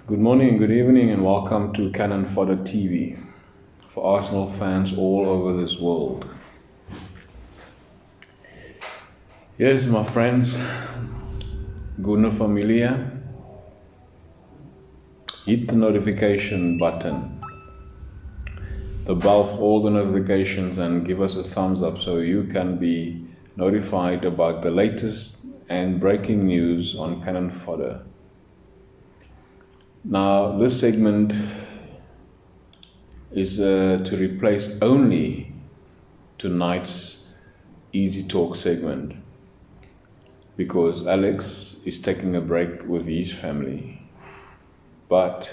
Good morning, good evening, and welcome to Cannon Fodder TV for Arsenal fans all over this world. Yes, my friends, Gooner Familia, hit the notification button, the bell for all the notifications, and give us a thumbs up so you can be notified about the latest and breaking news on Cannon Fodder. Now, this segment is to replace only tonight's Easy Talk segment because Alex is taking a break with his family. But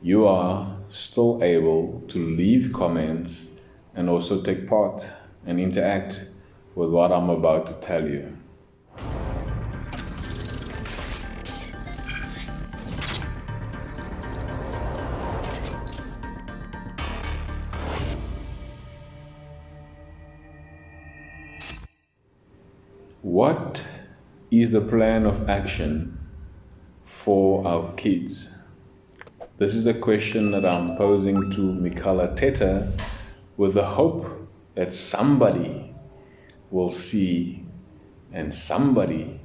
you are still able to leave comments and also take part and interact with what I'm about to tell you. What is the plan of action for our kids? This is a question that I'm posing to Mikel Arteta with the hope that somebody will see and somebody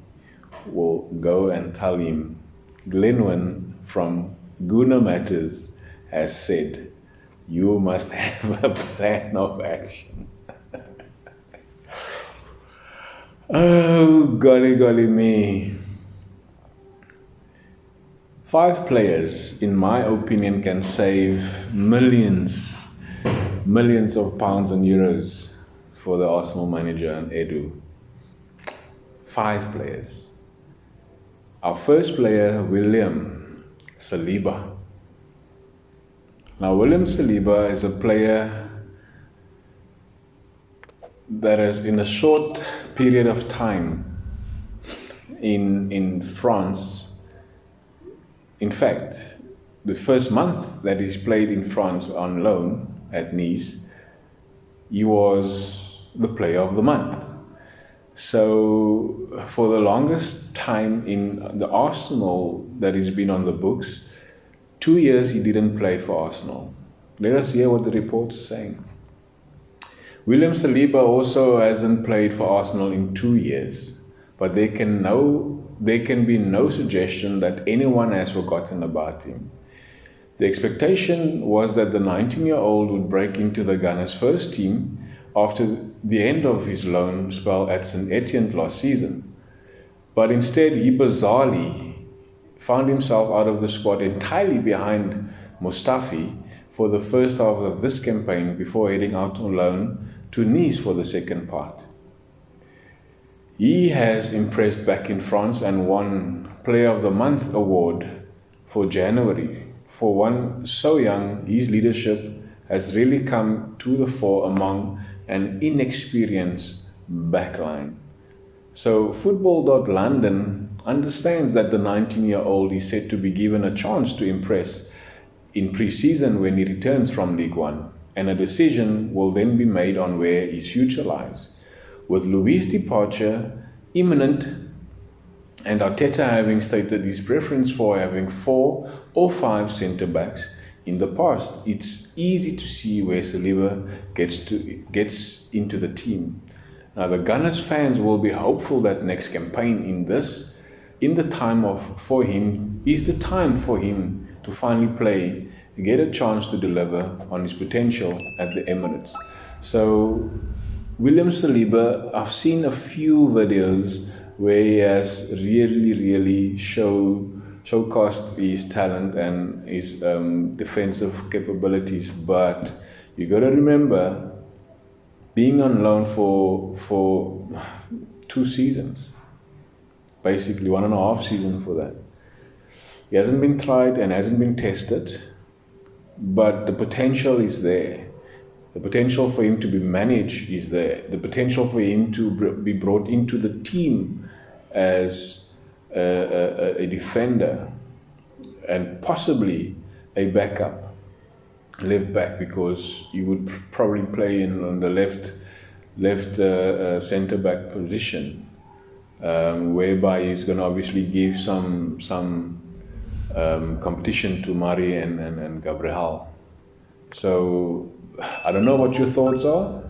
will go and tell him Glenwyn from GOONER MATTERZ has said, you must have a plan of action. Oh, golly me. 5 players, in my opinion, can save millions of pounds and euros for the Arsenal manager and Edu. 5 players. Our first player, William Saliba. Now, William Saliba is a player that is in a short period of time in France. In fact, the first month that he's played in France on loan at Nice, he was the player of the month. So for the longest time in the Arsenal that he's been on the books, 2 years he didn't play for Arsenal. Let us hear what the reports are saying. William Saliba also hasn't played for Arsenal in 2 years, but there can be no suggestion that anyone has forgotten about him. The expectation was that the 19-year-old would break into the Gunners' first team after the end of his loan spell at St Etienne last season. But instead, he bizarrely found himself out of the squad entirely behind Mustafi for the first half of this campaign before heading out on loan to Nice for the second part. He has impressed back in France and won Player of the Month award for January. For one so young, his leadership has really come to the fore among an inexperienced backline. So Football.London understands that the 19-year-old is said to be given a chance to impress in pre-season when he returns from League One, and a decision will then be made on where his future lies. With Louis' departure imminent and Arteta having stated his preference for having 4 or 5 centre-backs in the past, it's easy to see where Saliba gets into the team. Now, the Gunners fans will be hopeful that next campaign is the time for him to finally play, get a chance to deliver on his potential at the Emirates. So, William Saliba, I've seen a few videos where he has really showcased his talent and his defensive capabilities. But you got to remember, being on loan for 2 seasons, basically 1.5 seasons for that. He hasn't been tried and hasn't been tested, but the potential is there. The potential for him to be managed is there. The potential for him to be brought into the team as a defender and possibly a backup left back, because he would probably play on the left centre back position, whereby he's going to obviously give some competition to Mari and Gabriel. So I don't know what your thoughts are.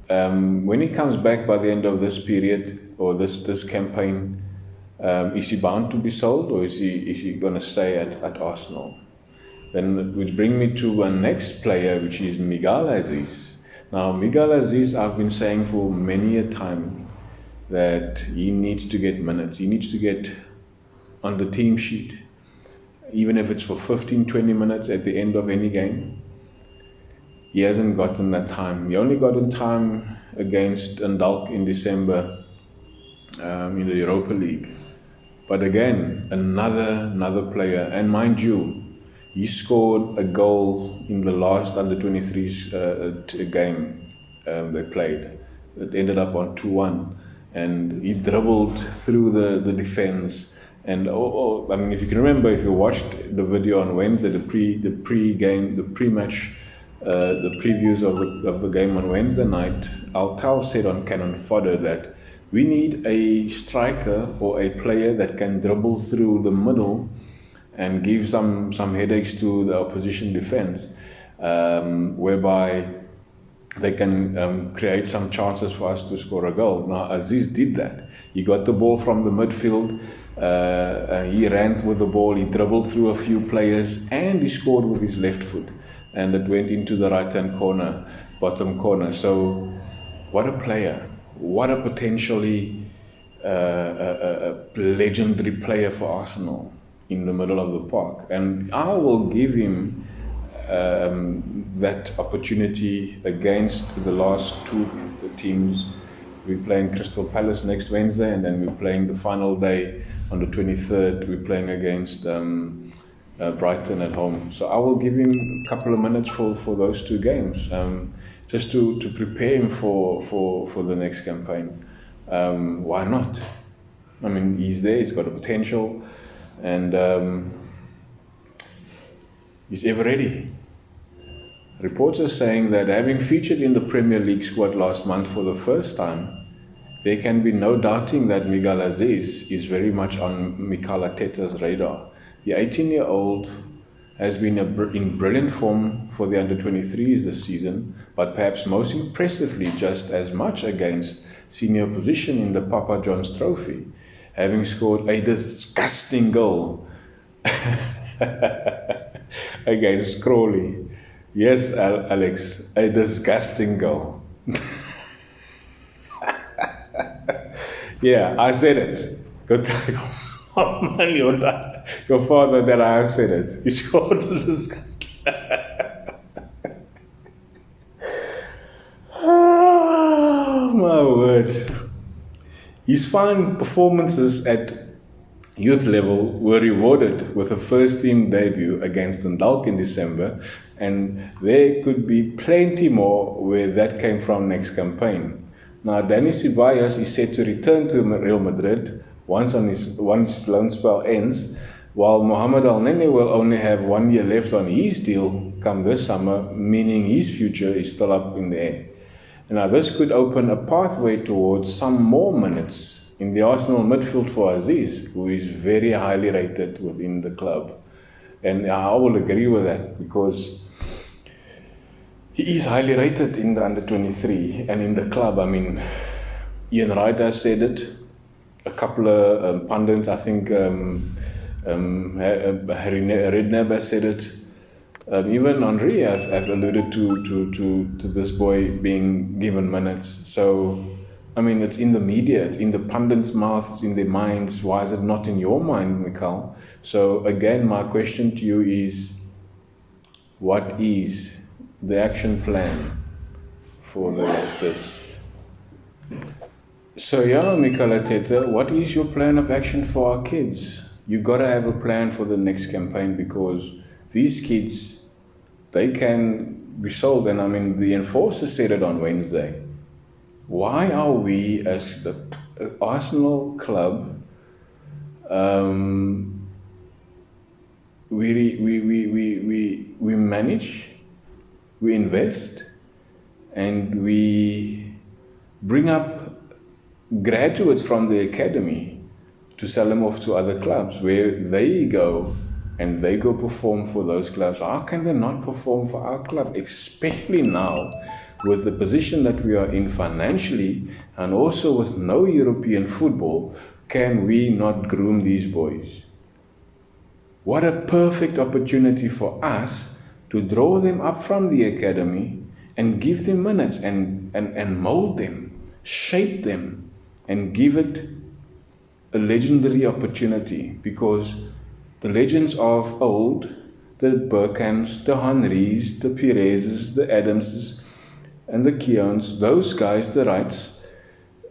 When he comes back by the end of this period or this campaign, is he bound to be sold, or is he going to stay at Arsenal? Then, which bring me to a next player, which is Miguel Aziz. Now, Miguel Aziz, I've been saying for many a time that he needs to get minutes. He needs to get on the team sheet, even if it's for 15, 20 minutes at the end of any game. He hasn't gotten that time. He only got in time against Ndalk in December in the Europa League. But again, another player. And mind you, he scored a goal in the last under-23s game they played. It ended up on 2-1. And he dribbled through the defense. And I mean, if you can remember, if you watched the video on Wednesday, the pre-game, the pre-match, the previews of the game on Wednesday night, Altal said on Cannon Fodder that we need a striker or a player that can dribble through the middle and give some headaches to the opposition defense, whereby they can create some chances for us to score a goal. Now, Aziz did that. He got the ball from the midfield, he ran with the ball, he dribbled through a few players, and he scored with his left foot. And it went into the right-hand corner, bottom corner. So, what a player. What a potentially a legendary player for Arsenal in the middle of the park. And I will give him that opportunity against the last two teams. We're playing Crystal Palace next Wednesday, and then we're playing the final day on the 23rd. We're playing against Brighton at home. So I will give him a couple of minutes for those two games, just to prepare him for the next campaign. Why not? I mean, he's there, he's got a potential, and he's ever ready. Reports are saying that having featured in the Premier League squad last month for the first time, there can be no doubting that Miguel Aziz is very much on Mikel Arteta's radar. The 18-year-old has been in brilliant form for the under-23s this season, but perhaps most impressively just as much against senior position in the Papa John's Trophy, having scored a disgusting goal against Crawley. Yes, Alex, a disgusting goal. Yeah, I said it. Go tell your father that I have said it. He scored a disgusting. Oh, my word. His fine performances at youth level were rewarded with a first-team debut against Ndalk in December, and there could be plenty more where that came from next campaign. Now, Dani Ceballos is set to return to Real Madrid once his loan spell ends, while Mohamed El-Neni will only have 1 year left on his deal come this summer, meaning his future is still up in the air. Now, this could open a pathway towards some more minutes in the Arsenal midfield for Aziz, who is very highly rated within the club. And I will agree with that, because he is highly rated in the under-23 and in the club. I mean, Ian Wright has said it. A couple of pundits, I think Harry Redknapp has said it. Even Henri have alluded to this boy being given minutes. So, I mean, it's in the media, it's in the pundits' mouths, it's in their minds. Why is it not in your mind, Mikel? So, again, my question to you is, what is the action plan for the youngsters? So, yeah, Mikel Arteta, what is your plan of action for our kids? You got to have a plan for the next campaign, because these kids, they can be sold. And I mean, the enforcer said it on Wednesday. Why are we, as the Arsenal club, we manage, we invest, and we bring up graduates from the academy to sell him off to other clubs where they go and they go perform for those clubs. How can they not perform for our club, especially now with the position that we are in financially and also with no European football? Can we not groom these boys? What a perfect opportunity for us to draw them up from the academy and give them minutes and mold them, shape them, and give it a legendary opportunity, because the legends of old, the Burkhams, the Henrys, the Perezes, the Adamses, and the Keons, those guys, the Wrights,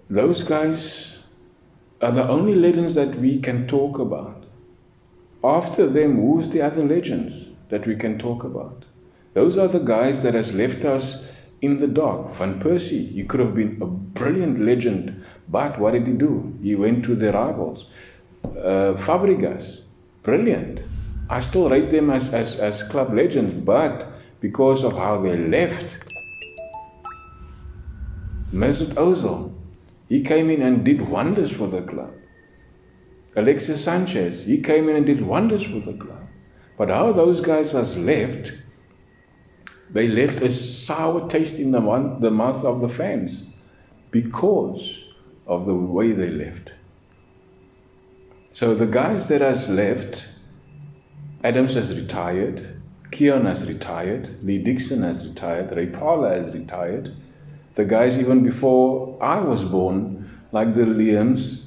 those guys are the only legends that we can talk about. After them, who's the other legends that we can talk about? Those are the guys that has left us in the dark. Van Persie, he could have been a brilliant legend, but what did he do? He went to the rivals. Fabregas, brilliant. I still rate them as club legends, but because of how they left. Mesut Ozil, he came in and did wonders for the club. Alexis Sanchez, he came in and did wonders for the club. But how those guys has left, they left a sour taste in the mouth of the fans because of the way they left. So the guys that has left, Adams has retired, Keon has retired, Lee Dixon has retired, Ray Parler has retired. The guys even before I was born, like the Liams,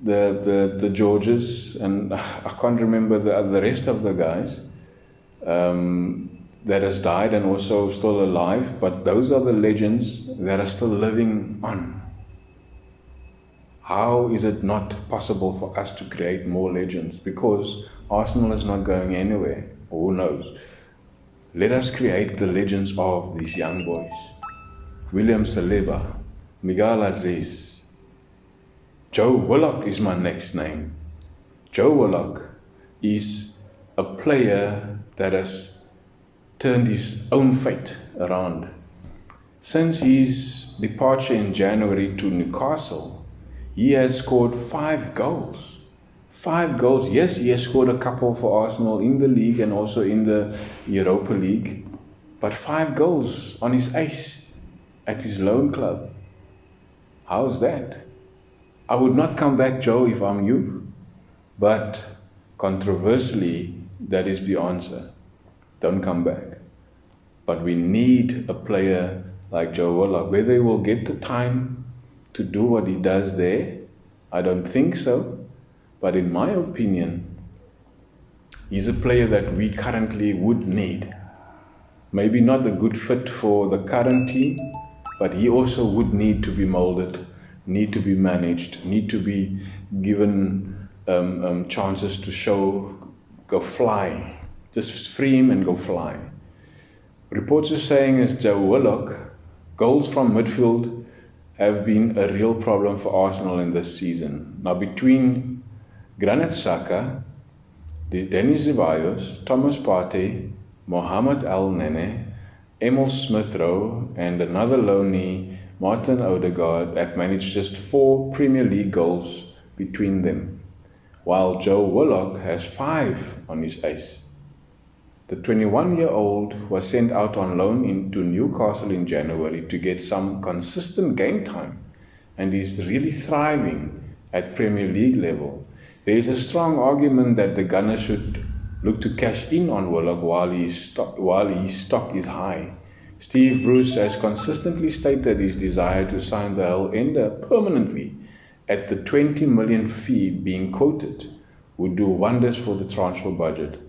the Georges, and I can't remember the rest of the guys that has died and also still alive, but those are the legends that are still living on. How is it not possible for us to create more legends? Because Arsenal is not going anywhere. Who knows? Let us create the legends of these young boys. William Saliba, Miguel Aziz. Joe Willock is my next name. Joe Willock is a player that has turned his own fate around. Since his departure in January to Newcastle, he has scored 5 goals. 5 goals. Yes, he has scored a couple for Arsenal in the league and also in the Europa League. But 5 goals on his ace at his loan club. How's that? I would not come back, Joe, if I'm you. But controversially, that is the answer. Don't come back. But we need a player like Joe Willock. Whether he will get the time to do what he does there, I don't think so. But in my opinion, he's a player that we currently would need. Maybe not a good fit for the current team, but he also would need to be molded, need to be managed, need to be given chances to show, go fly. Just free him and go fly. Reports are saying as Joe Willock, goals from midfield have been a real problem for Arsenal in this season. Now between Granit Xhaka, Denis Ceballos, Thomas Partey, Mohamed El Nene, Emil Smith-Rowe and another loanee, Martin Odegaard, have managed just 4 Premier League goals between them, while Joe Willock has 5 on his ace. The 21-year-old was sent out on loan into Newcastle in January to get some consistent game time, and is really thriving at Premier League level. There is a strong argument that the Gunners should look to cash in on Willock while his stock is high. Steve Bruce has consistently stated his desire to sign the Hull Ender permanently at the 20 million fee being quoted would do wonders for the transfer budget.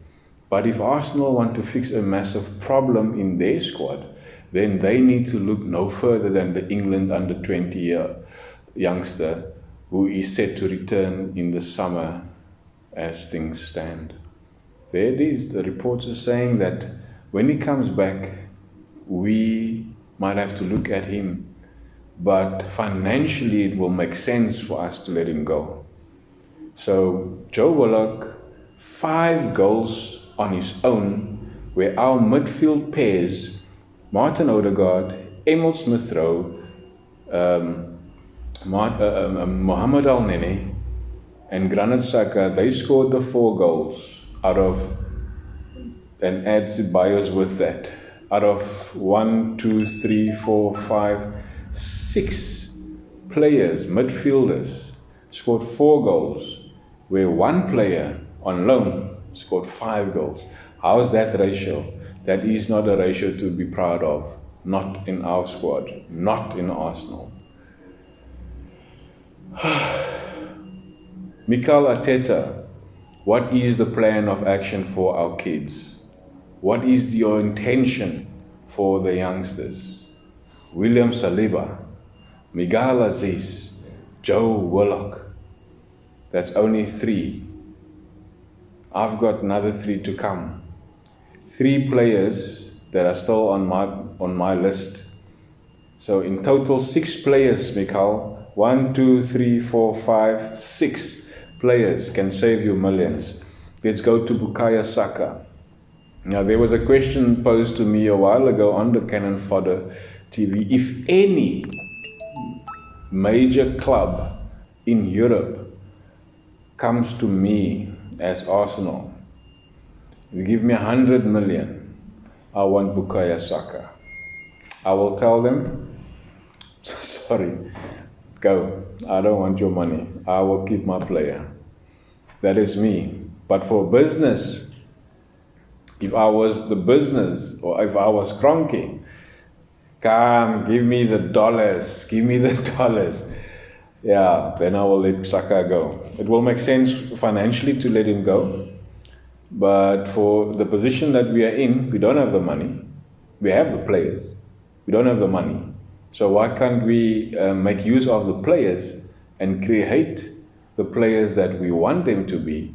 But if Arsenal want to fix a massive problem in their squad, then they need to look no further than the England under 20-year youngster who is set to return in the summer as things stand. There it is. The reports are saying that when he comes back, we might have to look at him, but financially it will make sense for us to let him go. So Joe Willock, 5 goals on his own, where our midfield pairs, Martin Odegaard, Emil Smith-Rowe, Mohamed El Nene, and Granit Xhaka, they scored the 4 goals out of, and add Ceballos with that, out of 1, 2, 3, 4, 5, 6 players, midfielders, scored 4 goals, where one player on loan scored 5 goals. How is that ratio? That is not a ratio to be proud of. Not in our squad, not in Arsenal. Mikel Arteta, what is the plan of action for our kids? What is your intention for the youngsters? William Saliba, Miguel Aziz, Joe Willock. That's only 3. I've got another 3 to come. 3 players that are still on my list. So in total 6 players, Mikel. 1, 2, 3, 4, 5, 6 players can save you millions. Let's go to Bukayo Saka. Now there was a question posed to me a while ago on the Cannon Fodder TV. If any major club in Europe comes to me as Arsenal, you give me 100 million, I want Bukayo Saka. I will tell them, sorry, go, I don't want your money, I will keep my player. That is me. But for business, if I was the business, or if I was Kroenke, come, give me the dollars, give me the dollars. Yeah, then I will let Saka go. It will make sense financially to let him go. But for the position that we are in, we don't have the money. We have the players. We don't have the money. So why can't we make use of the players and create the players that we want them to be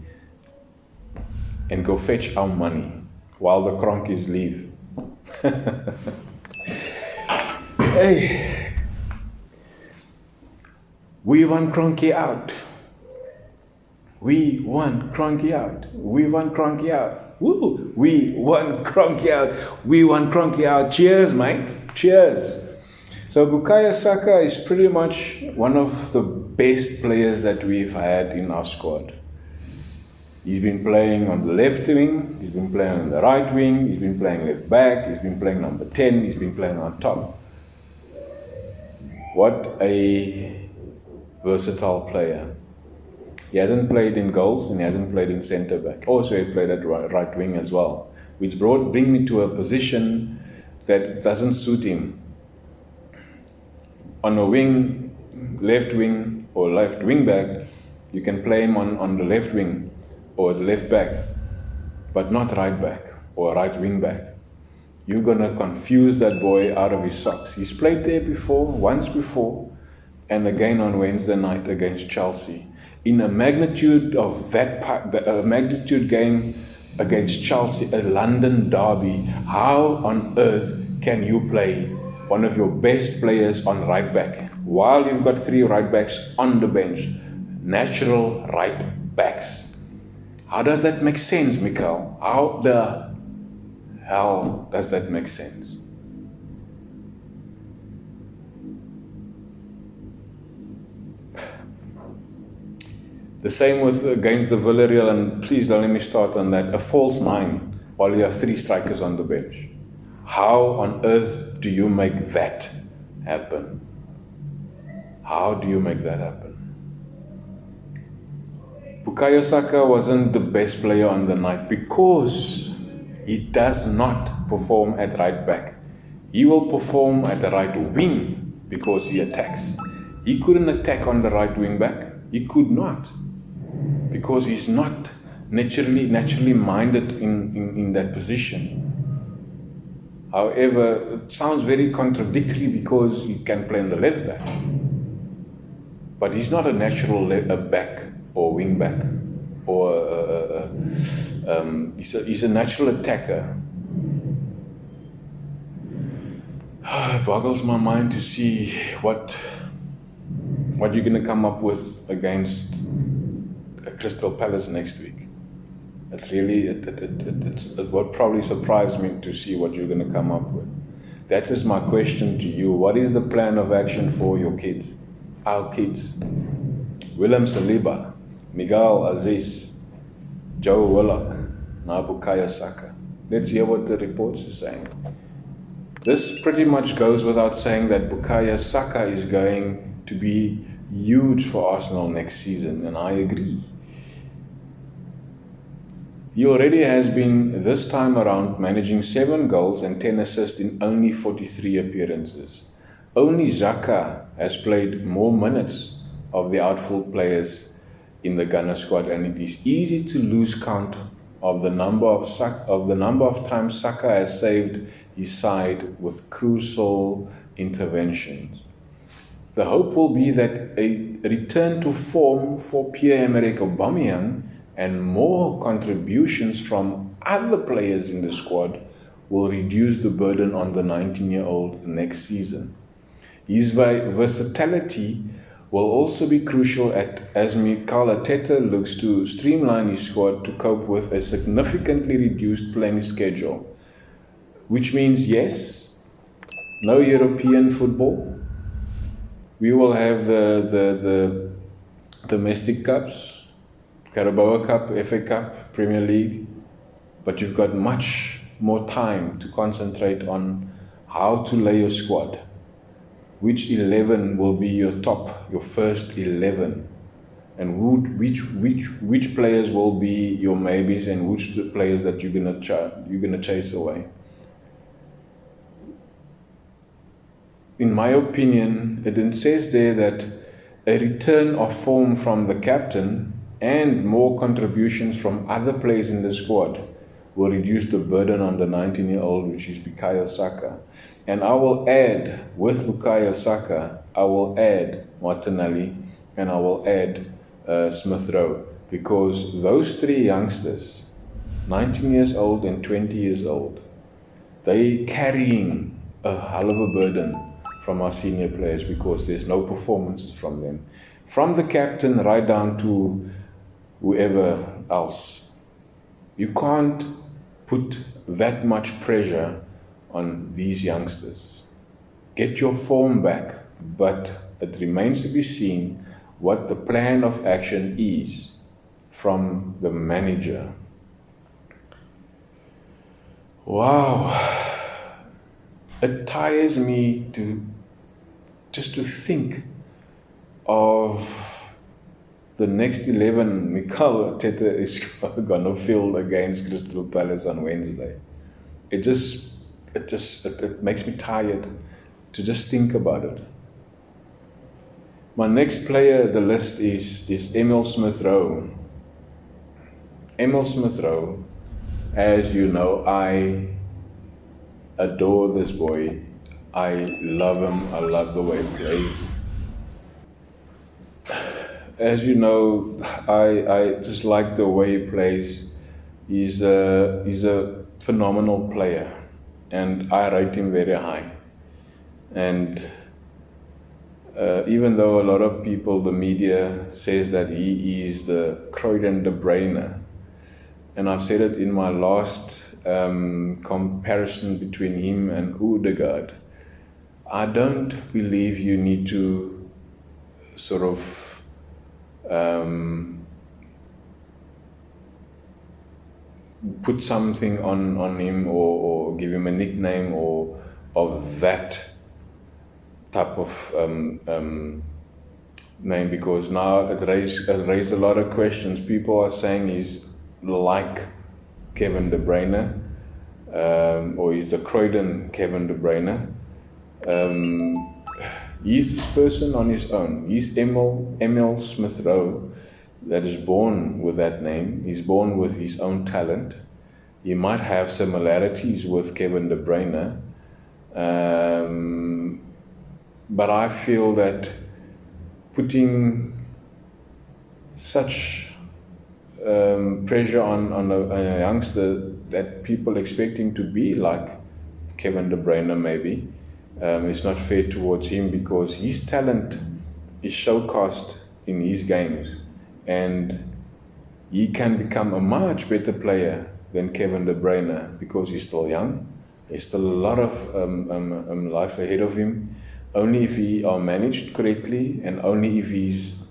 and go fetch our money while the Kroenkies leave? Hey, we want Kroenke out. We want Kroenke out. We want Kroenke out. Woo! We want Kroenke out. We want Kroenke out. Cheers, mate. Cheers. So Bukayo Saka is pretty much one of the best players that we've had in our squad. He's been playing on the left wing, he's been playing on the right wing, he's been playing left back, he's been playing number 10, he's been playing on top. What a versatile player. He hasn't played in goals and he hasn't played in centre back. Also he played at right wing as well, which bring me to a position that doesn't suit him. On a wing, left wing or left wing back, you can play him on the left wing or the left back, but not right back or right wing back. You're gonna confuse that boy out of his socks. He's played there before, once before, and again on Wednesday night against Chelsea. In a magnitude of that magnitude game against Chelsea, a London derby, how on earth can you play one of your best players on right back while you've got 3 right backs on the bench, natural right backs? How does that make sense, Mikel? How the hell does that make sense? The same with against the Villarreal, and please don't let me start on that. A false 9 while you have 3 strikers on the bench. How on earth do you make that happen? How do you make that happen? Bukayo Saka wasn't the best player on the night because he does not perform at right back. He will perform at the right wing because he attacks. He couldn't attack on the right wing back. He could not, because he's not naturally minded in that position. However, it sounds very contradictory because he can play on the left back. But he's not a natural back or wing back, or he's a natural attacker. It boggles my mind to see what you're going to come up with against Crystal Palace next week. It really, it would probably surprise me to see what you're going to come up with. That is my question to you. What is the plan of action for your kids? Our kids. William Saliba, Miguel Aziz, Joe Willock, Bukayo Saka. Let's hear what the reports are saying. This pretty much goes without saying that Bukayo Saka is going to be huge for Arsenal next season, and I agree. He already has been, this time around, managing 7 goals and 10 assists in only 43 appearances. Only Xhaka has played more minutes of the outfield players in the Gunner squad, and it is easy to lose count of the number of times Saka has saved his side with crucial interventions. The hope will be that a return to form for Pierre-Emerick Aubameyang and more contributions from other players in the squad will reduce the burden on the 19-year-old next season. His versatility will also be crucial as Mikel Arteta looks to streamline his squad to cope with a significantly reduced playing schedule, which means, yes, no European football. We will have the domestic cups, Carabao Cup, FA Cup, Premier League, but you've got much more time to concentrate on how to lay your squad. Which 11 will be your first 11, and which players will be your maybes, and which the players that you're gonna chase away. In my opinion, it says there that a return of form from the captain and more contributions from other players in the squad will reduce the burden on the 19-year-old, which is Bukayo Saka. And I will add, with Bukayo Saka, I will add Martinelli, and I will add Smith Rowe, because those 3 youngsters, 19 years old and 20 years old, they carrying a hell of a burden from our senior players, because there's no performances from them. From the captain right down to whoever else. You can't put that much pressure on these youngsters. Get your form back, but it remains to be seen what the plan of action is from the manager. Wow. It tires me just to think of the next 11 Mikel Arteta is going to field against Crystal Palace on Wednesday. It makes me tired to just think about it. My next player the list is Emil Smith Rowe. Emil Smith Rowe, as you know, I adore this boy. I love him. I love the way he plays. As you know, I just like the way he plays. He's a phenomenal player, and I rate him very high. And even though a lot of people, the media, says that he is the Croydon De Bruyne, and I've said it in my last comparison between him and Odegaard, I don't believe you need to sort of put something on him or give him a nickname or of that type of name, because now it raised a lot of questions. People are saying he's like Kevin De Bruyne, or he's the Croydon Kevin De Bruyne. He's this person on his own. He's Emil Smith Rowe, that is born with that name. He's born with his own talent. He might have similarities with Kevin De Bruyne, but I feel that putting such pressure on a youngster that people expect him to be like Kevin De Bruyne maybe, it's not fair towards him, because his talent is showcased in his games, and he can become a much better player than Kevin De Bruyne, because he's still young. There's still a lot of life ahead of him. Only if he are managed correctly, and only if he's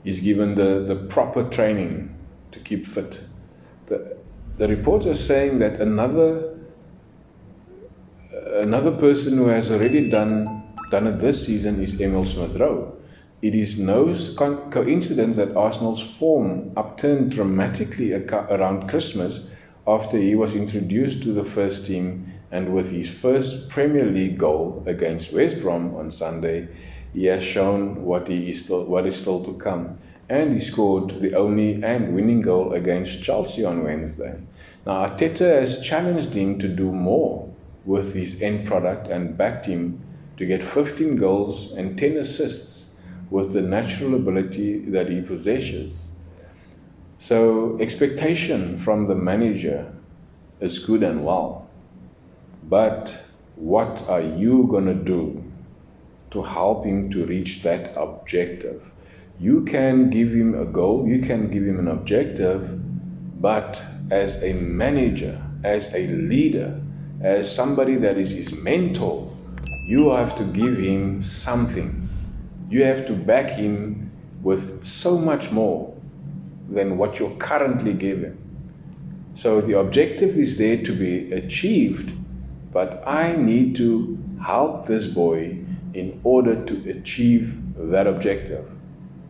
He's given the proper training to keep fit. The reports are saying that another person who has already done it this season is Emil Smith-Rowe. It is no coincidence that Arsenal's form upturned dramatically around Christmas after he was introduced to the first team, and with his first Premier League goal against West Brom on Sunday, he has shown what is still to come. And he scored the only and winning goal against Chelsea on Wednesday. Now, Arteta has challenged him to do more with his end product and backed him to get 15 goals and 10 assists with the natural ability that he possesses. So, expectation from the manager is good and well. But what are you going to do to help him to reach that objective? You can give him a goal, you can give him an objective, but as a manager, as a leader, as somebody that is his mentor, you have to give him something. You have to back him with so much more than what you're currently giving. So the objective is there to be achieved, but I need to help this boy in order to achieve that objective.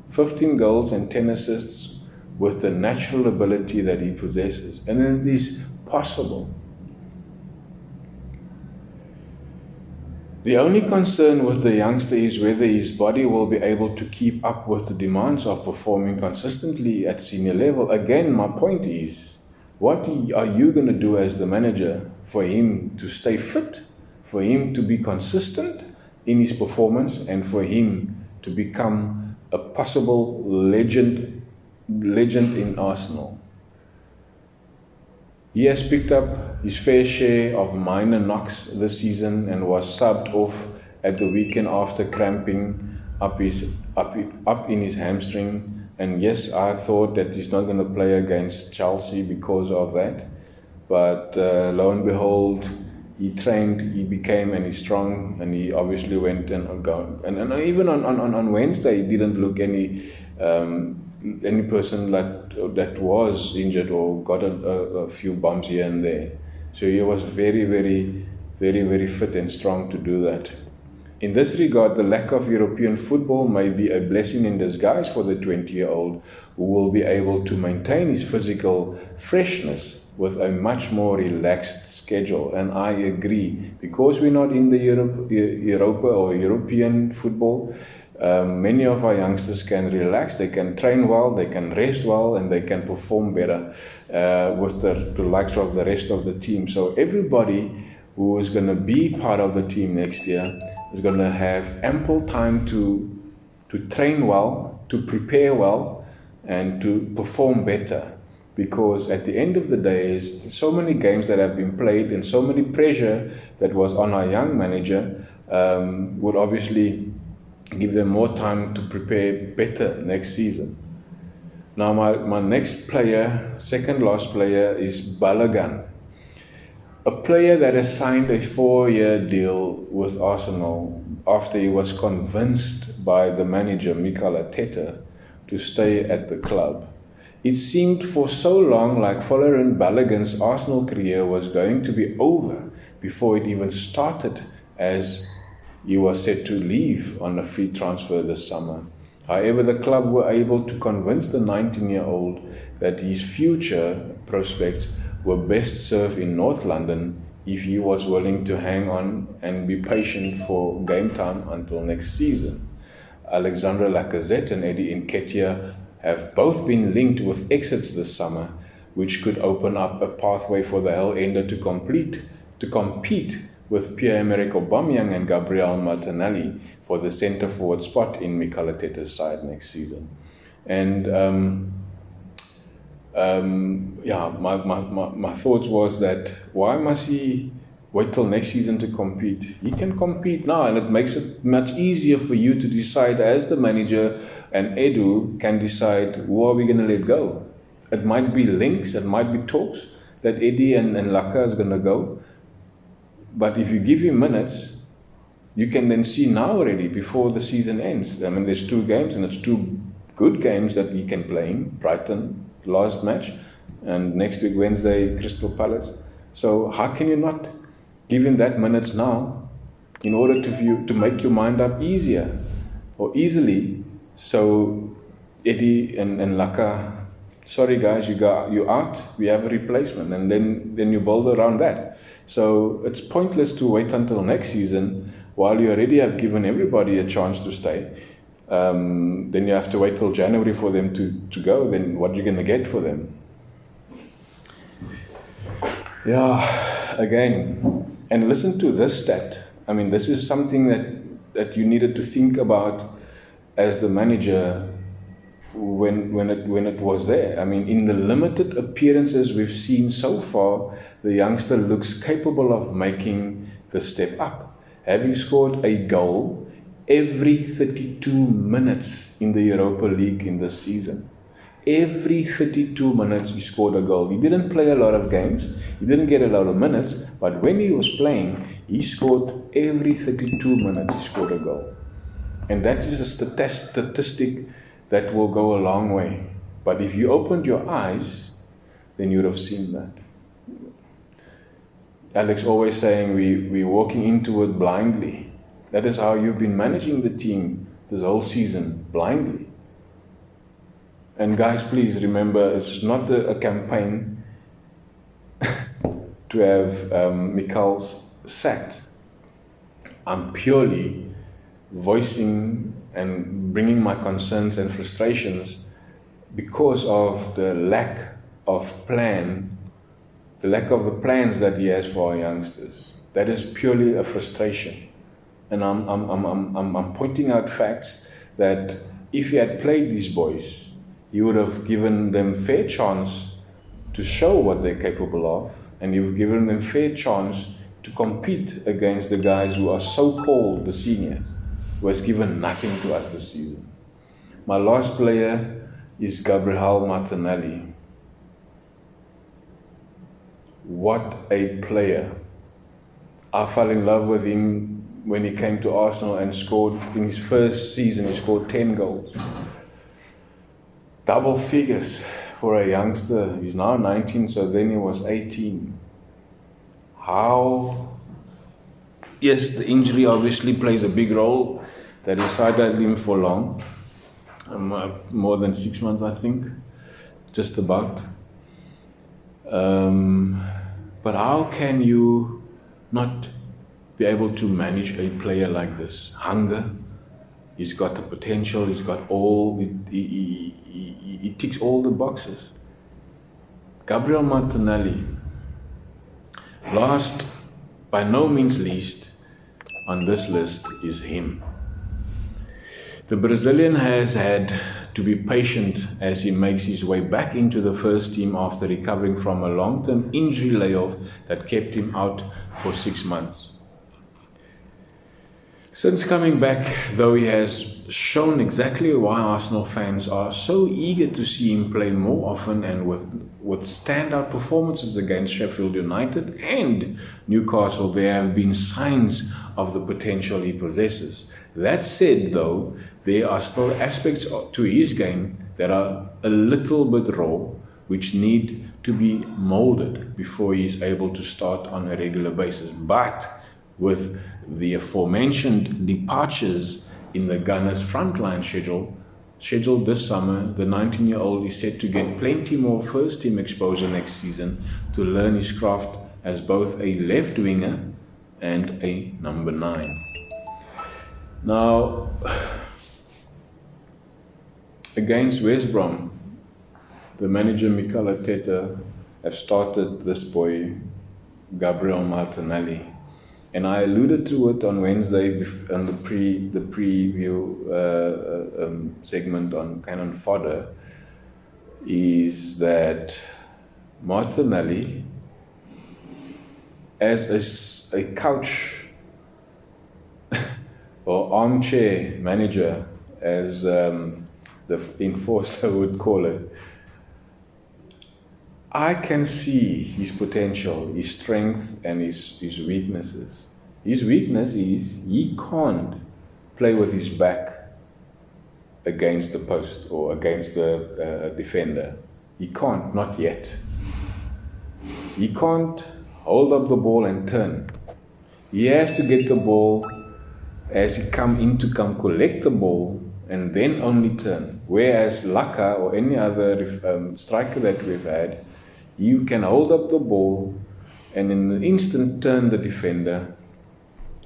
15 goals and 10 assists with the natural ability that he possesses. And it is possible. The only concern with the youngster is whether his body will be able to keep up with the demands of performing consistently at senior level. Again, my point is, what are you going to do as the manager for him to stay fit, for him to be consistent in his performance, and for him to become a possible legend in Arsenal? He has picked up his fair share of minor knocks this season and was subbed off at the weekend after cramping up in his hamstring. And yes, I thought that he's not going to play against Chelsea because of that. But lo and behold, he trained, he became, and he's strong, and he obviously went and even on Wednesday, he didn't look any person that was injured or got a few bumps here and there. So he was very, very, very, very fit and strong to do that. In this regard, the lack of European football may be a blessing in disguise for the 20-year-old, who will be able to maintain his physical freshness with a much more relaxed schedule. And I agree, because we're not in the Europa or European football, many of our youngsters can relax, they can train well, they can rest well, and they can perform better with the likes of the rest of the team. So everybody who is going to be part of the team next year is going to have ample time to train well, to prepare well, and to perform better. Because at the end of the day, there's so many games that have been played and so many pressure that was on our young manager would obviously give them more time to prepare better next season. Now my next player, second last player, is Balogun. A player that has signed a 4-year deal with Arsenal after he was convinced by the manager, Mikel Arteta, to stay at the club. It seemed for so long like Folarin Balogun's Arsenal career was going to be over before it even started, as he was set to leave on a free transfer this summer. However, the club were able to convince the 19-year-old that his future prospects were best served in North London if he was willing to hang on and be patient for game time until next season. Alexandre Lacazette and Eddie Nketiah have both been linked with exits this summer, which could open up a pathway for the Hell-Ender to compete with Pierre-Emerick Aubameyang and Gabriel Martinelli for the centre-forward spot in Mikel Arteta's side next season. And my thoughts was that why must he wait till next season to compete? He can compete now, and it makes it much easier for you to decide as the manager, and Edu can decide who are we going to let go. It might be links, it might be talks that Eddie and Laka is going to go. But if you give him minutes, you can then see now already before the season ends. I mean, there's 2 games and it's 2 good games that he can play in. Brighton, last match, and next week, Wednesday, Crystal Palace. So how can you not give him that minutes now in order to make your mind up easier or easily? So Eddie and Laka, sorry guys, you're out, we have a replacement, and then you build around that. So it's pointless to wait until next season while you already have given everybody a chance to stay. Then you have to wait till January for them to go. Then what are you going to get for them? Yeah, again, and listen to this stat. I mean, this is something that you needed to think about as the manager when it was there. I mean, in the limited appearances we've seen so far, the youngster looks capable of making the step up. Having scored a goal every 32 minutes in the Europa League in this season. Every 32 minutes he scored a goal. He didn't play a lot of games, he didn't get a lot of minutes, but when he was playing, he scored every 32 minutes, he scored a goal. And that is a statistic that will go a long way. But if you opened your eyes, then you'd have seen that. Alex always saying we're walking into it blindly. That is how you've been managing the team this whole season, blindly. And guys, please remember, it's not a campaign to have Mikel's sacked. I'm purely voicing and bringing my concerns and frustrations because of the lack of plan, the lack of the plans that he has for our youngsters. That is purely a frustration. And I'm pointing out facts that if he had played these boys, he would have given them fair chance to show what they're capable of, and he would have given them fair chance to compete against the guys who are so-called the seniors, who has given nothing to us this season. My last player is Gabriel Martinelli. What a player. I fell in love with him when he came to Arsenal and scored, in his first season, he scored 10 goals. Double figures for a youngster. He's now 19, so then he was 18. How? Yes, the injury obviously plays a big role. That he sidelined him for long. More than 6 months, I think. Just about. But how can you not be able to manage a player like this? Hunger. He's got the potential. He's got all. He ticks all the boxes. Gabriel Martinelli. Last, by no means least, on this list is him. The Brazilian has had to be patient as he makes his way back into the first team after recovering from a long-term injury layoff that kept him out for 6 months. Since coming back, though, he has shown exactly why Arsenal fans are so eager to see him play more often, and with standout performances against Sheffield United and Newcastle, there have been signs of the potential he possesses. That said, though, there are still aspects to his game that are a little bit raw, which need to be molded before he is able to start on a regular basis. But with the aforementioned departures in the Gunners' frontline scheduled this summer, the 19-year-old is set to get plenty more first-team exposure next season to learn his craft as both a left winger and a number 9. Now, against West Brom, the manager Mikel Arteta has started this boy, Gabriel Martinelli. And I alluded to it on Wednesday on the preview segment on Cannon Fodder, is that Martinelli, as a couch or armchair manager, as the enforcer would call it, I can see his potential, his strength, and his weaknesses. His weakness is he can't play with his back against the post or against the defender. He can't, not yet. He can't hold up the ball and turn. He has to get the ball as he come collect the ball and then only turn. Whereas Laka or any other striker that we've had, you can hold up the ball and in an instant turn the defender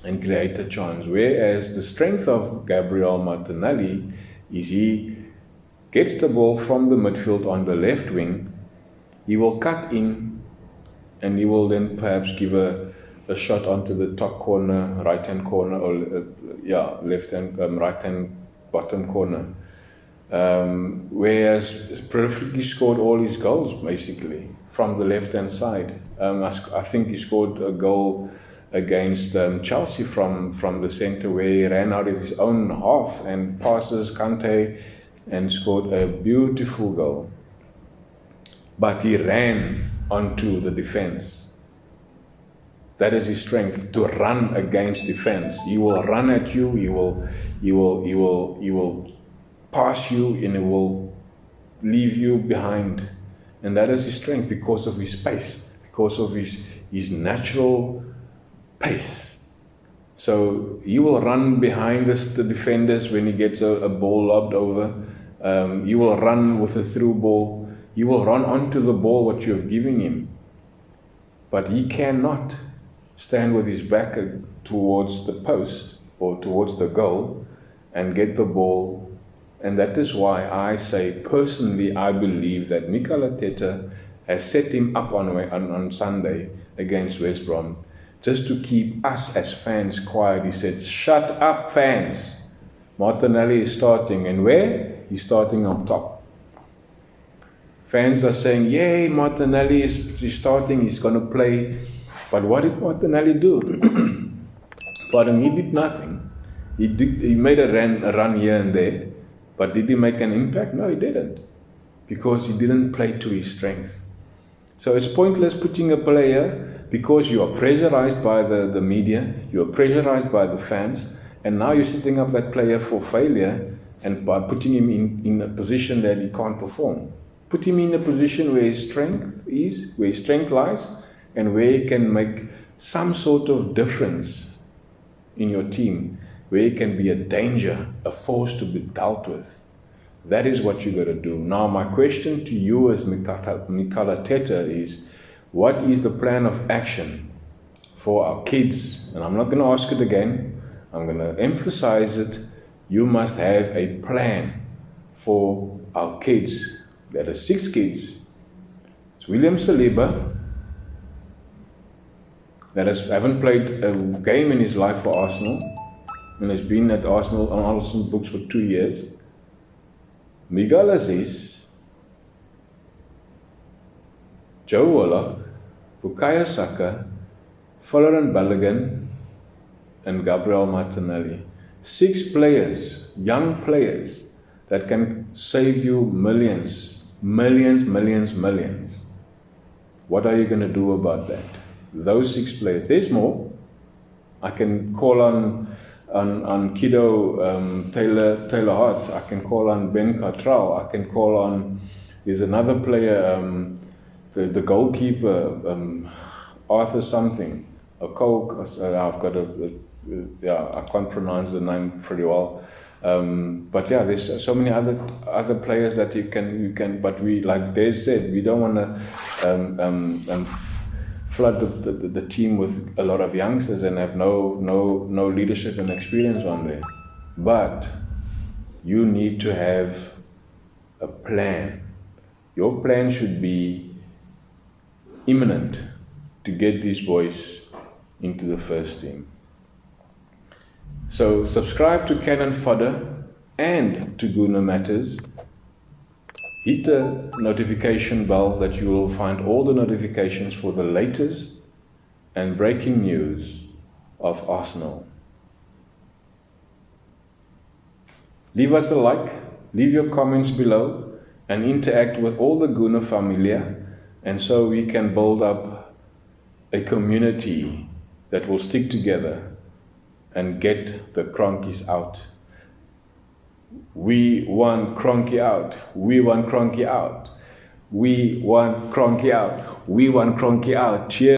and create a chance. Whereas the strength of Gabriel Martinelli is he gets the ball from the midfield on the left wing, he will cut in and he will then perhaps give a shot onto the top corner, right hand corner, or left hand, right hand bottom corner. Whereas Prolific scored all his goals basically from the left hand side. I think he scored a goal against Chelsea from the centre where he ran out of his own half and passes Kante and scored a beautiful goal. But he ran onto the defence. That is his strength, to run against defence. He will run at you, he will pass you, and he will leave you behind. And that is his strength because of his pace, because of his natural pace. So he will run behind the defenders when he gets a ball lobbed over. He will run with a through ball. He will run onto the ball what you have given him. But he cannot stand with his back towards the post or towards the goal and get the ball. And that is why I say, personally, I believe that Mikel Arteta has set him up on Sunday against West Brom just to keep us as fans quiet. He said, shut up, fans. Martinelli is starting. And where? He's starting up top. Fans are saying, yay, Martinelli is starting, he's going to play. But what did Martinelli do? Pardon, he did nothing. He made a run here and there. But did he make an impact? No, he didn't. Because he didn't play to his strength. So it's pointless putting a player, because you are pressurized by the media, you are pressurized by the fans, and now you're setting up that player for failure and by putting him in a position that he can't perform. Put him in a position where his strength is, where his strength lies, and where he can make some sort of difference in your team, where he can be a danger, a force to be dealt with. That is what you got to do. Now, my question to you as Mikel Arteta is, what is the plan of action for our kids? And I'm not going to ask it again. I'm going to emphasize it. You must have a plan for our kids. There are 6 kids. It's William Saliba, that haven't played a game in his life for Arsenal, and has been at Arsenal on Arsenal books for 2 years. Miguel Aziz, Joe Willock, Bukayo Saka, Folarin Balogun, and Gabriel Martinelli. 6 players, young players, that can save you millions. What are you going to do about that? Those 6 players. There's more. I can call on Kido Taylor Hart. I can call on Ben Cottrell. I can call on, there's another player, the goalkeeper, Arthur something. I've got I can't pronounce the name pretty well. But yeah, there's so many other players that you can. But we, like Des said, we don't want to flood the team with a lot of youngsters and have no leadership and experience on there. But you need to have a plan. Your plan should be imminent to get these boys into the first team. So subscribe to Cannon Fodder and to Gooner Matters. Hit the notification bell that you will find all the notifications for the latest and breaking news of Arsenal. Leave us a like, leave your comments below, and interact with all the Gooner familia, and so we can build up a community that will stick together and get the cronkies out. We want Cronky out. We want Cronky out. We want Cronky out. We want Cronky out. Cheers.